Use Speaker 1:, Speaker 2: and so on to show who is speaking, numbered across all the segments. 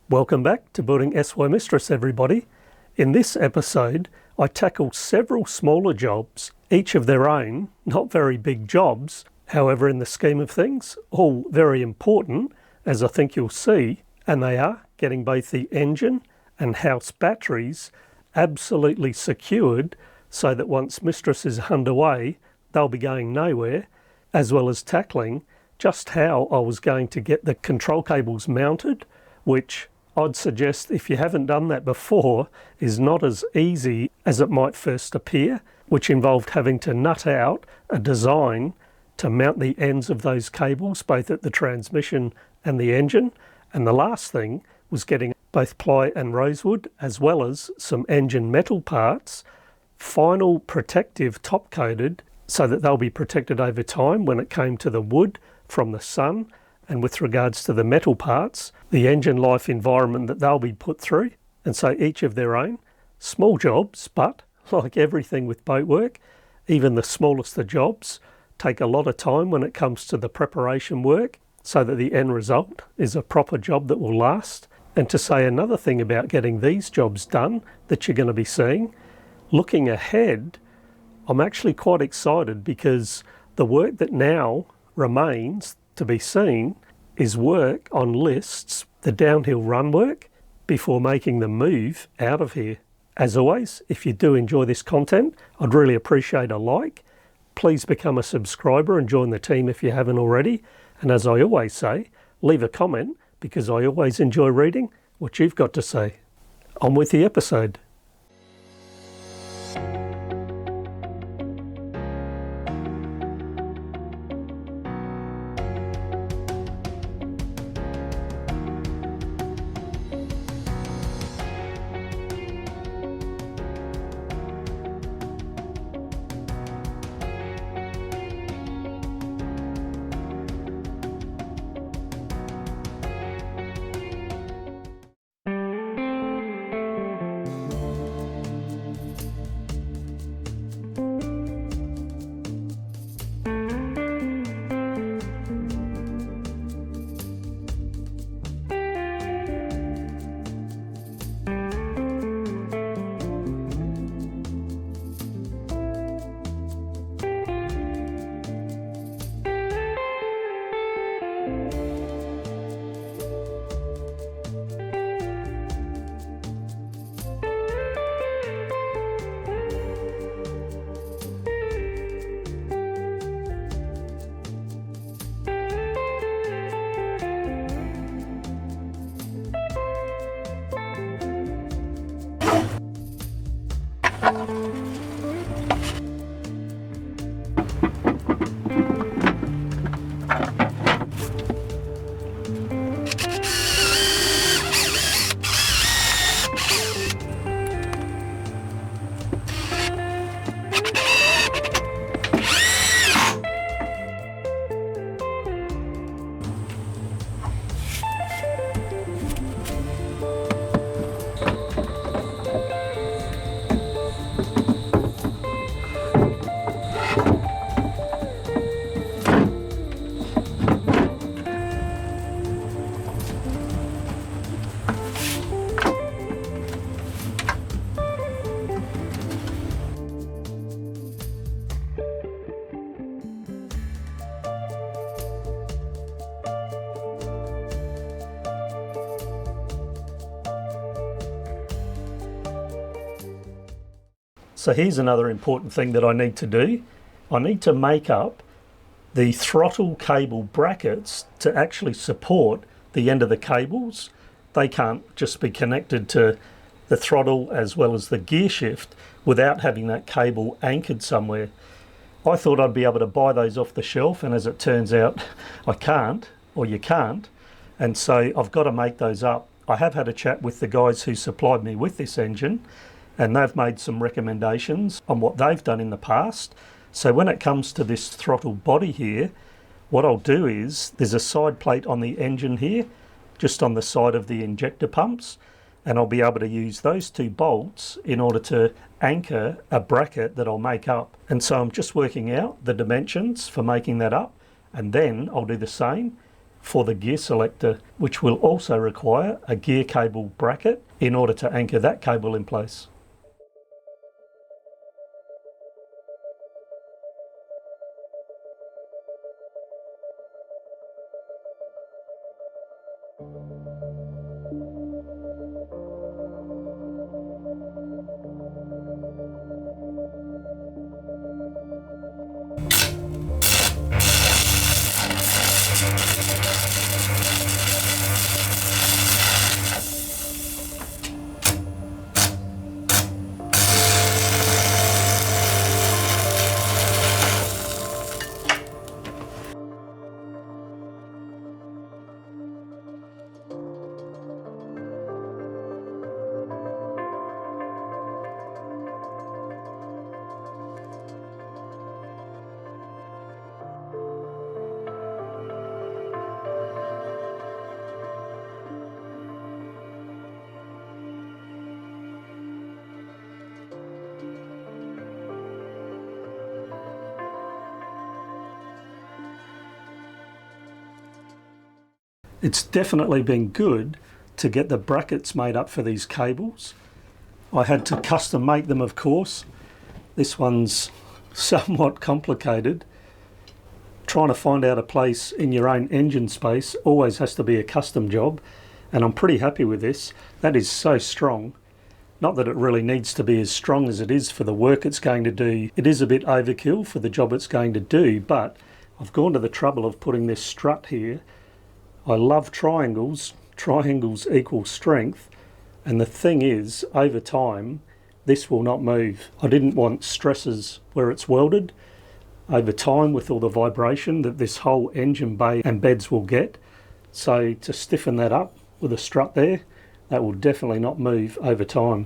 Speaker 1: Welcome back to Building SY Mistress, everybody. In this episode, I tackle several smaller jobs, each of their own, not very big jobs. However, in the scheme of things, all very important, as I think you'll see, and they are getting both the engine and house batteries absolutely secured so that once Mistress is underway, they'll be going nowhere, as well as tackling just how I was going to get the control cables mounted, which I'd suggest if you haven't done that before is not as easy as it might first appear, which involved having to nut out a design to mount the ends of those cables, both at the transmission and the engine. And the last thing was getting both ply and rosewood, as well as some engine metal parts, final protective top coated so that they'll be protected over time when it came to the wood from the sun, and with regards to the metal parts, the engine life environment that they'll be put through. And so each of their own small jobs, but like everything with boat work, even the smallest of jobs take a lot of time when it comes to the preparation work so that the end result is a proper job that will last. And to say another thing about getting these jobs done that you're going to be seeing, looking ahead, I'm actually quite excited because the work that now remains to be seen is work on lists, the downhill run work, before making the move out of here. As always, if you do enjoy this content, I'd really appreciate a like. Please become a subscriber and join the team if you haven't already. And as I always say, leave a comment because I always enjoy reading what you've got to say. On with the episode. So here's another important thing that I need to do. I need to make up the throttle cable brackets to actually support the end of the cables. They can't just be connected to the throttle as well as the gear shift without having that cable anchored somewhere. I thought I'd be able to buy those off the shelf, and as it turns out, I can't, or you can't. And so I've got to make those up. I have had a chat with the guys who supplied me with this engine, and they've made some recommendations on what they've done in the past. So when it comes to this throttle body here, what I'll do is there's a side plate on the engine here, just on the side of the injector pumps, and I'll be able to use those two bolts in order to anchor a bracket that I'll make up. And so I'm just working out the dimensions for making that up, and then I'll do the same for the gear selector, which will also require a gear cable bracket in order to anchor that cable in place. It's definitely been good to get the brackets made up for these cables. I had to custom make them, of course. This one's somewhat complicated. Trying to find out a place in your own engine space always has to be a custom job, and I'm pretty happy with this. That is so strong. Not that it really needs to be as strong as it is for the work it's going to do. It is a bit overkill for the job it's going to do, but I've gone to the trouble of putting this strut here. I love triangles. Triangles equal strength, and the thing is, over time, this will not move. I didn't want stresses where it's welded. Over time, with all the vibration that this whole engine bay and beds will get, so to stiffen that up with a strut there, that will definitely not move over time.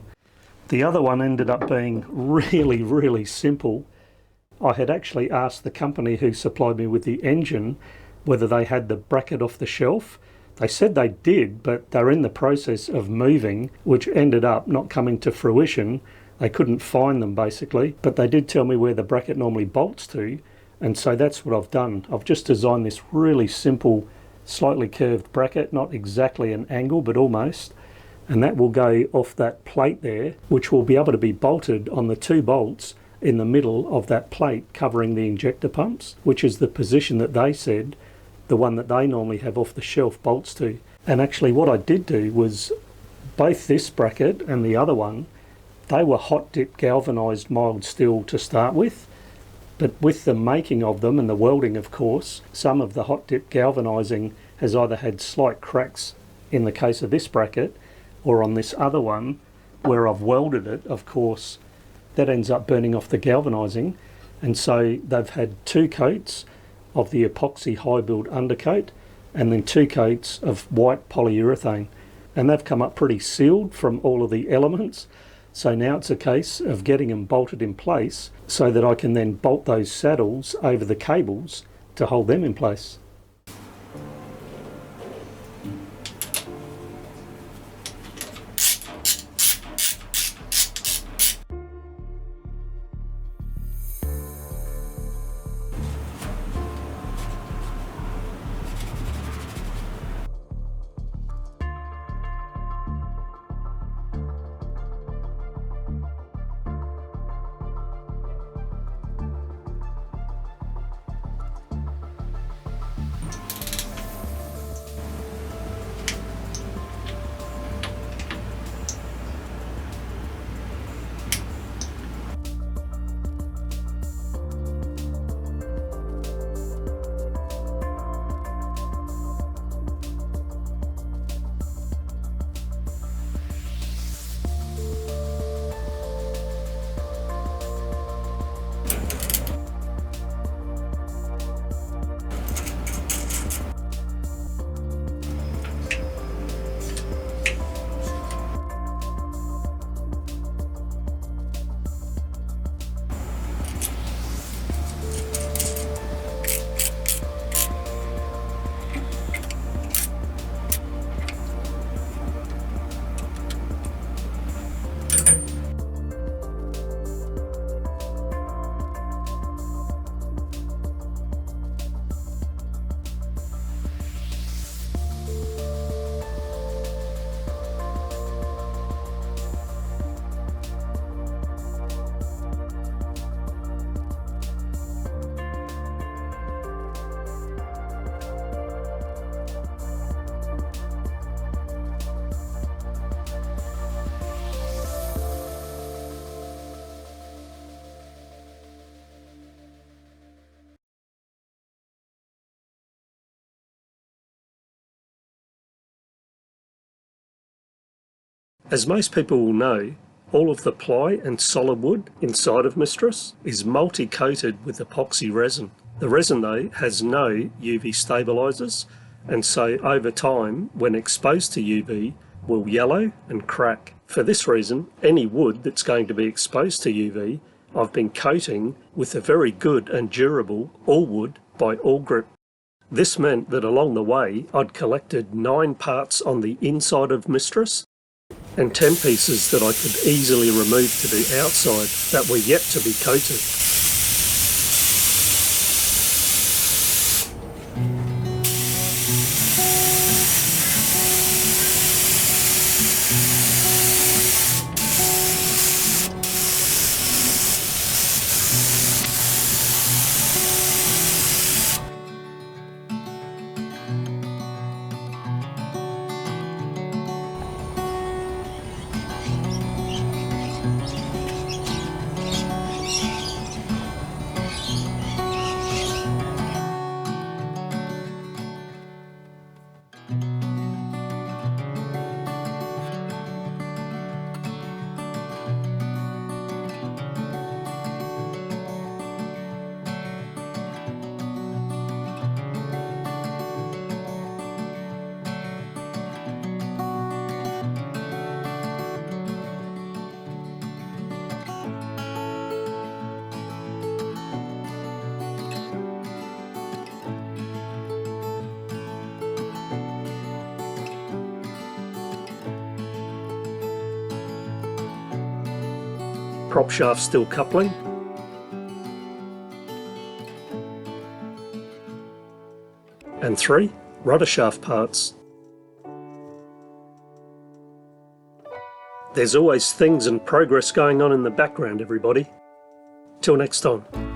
Speaker 1: The other one ended up being really simple. I had actually asked the company who supplied me with the engine whether they had the bracket off the shelf. They said they did, but they're in the process of moving, which ended up not coming to fruition. They couldn't find them basically, but they did tell me where the bracket normally bolts to, and so that's what I've done. I've just designed this really simple, slightly curved bracket, not exactly an angle, but almost, and that will go off that plate there, which will be able to be bolted on the 2 bolts in the middle of that plate covering the injector pumps, which is the position that they said the one that they normally have off the shelf bolts to. And actually what I did do was both this bracket and the other one, they were hot dip galvanized mild steel to start with, but with the making of them and the welding, of course, some of the hot dip galvanizing has either had slight cracks in the case of this bracket, or on this other one where I've welded it, of course, that ends up burning off the galvanizing, and so they've had 2 coats of the epoxy high build undercoat and then 2 coats of white polyurethane, and they've come up pretty sealed from all of the elements. So now it's a case of getting them bolted in place so that I can then bolt those saddles over the cables to hold them in place. As most people will know, all of the ply and solid wood inside of Mistress is multi-coated with epoxy resin. The resin though has no UV stabilisers, and so over time, when exposed to UV, will yellow and crack. For this reason, any wood that's going to be exposed to UV, I've been coating with a very good and durable Allwood by Allgrip. This meant that along the way, I'd collected 9 parts on the inside of Mistress and 10 pieces that I could easily remove to the outside that were yet to be coated. Prop shaft steel coupling, and 3 rudder shaft parts. There's always things and progress going on in the background, everybody. Till next time.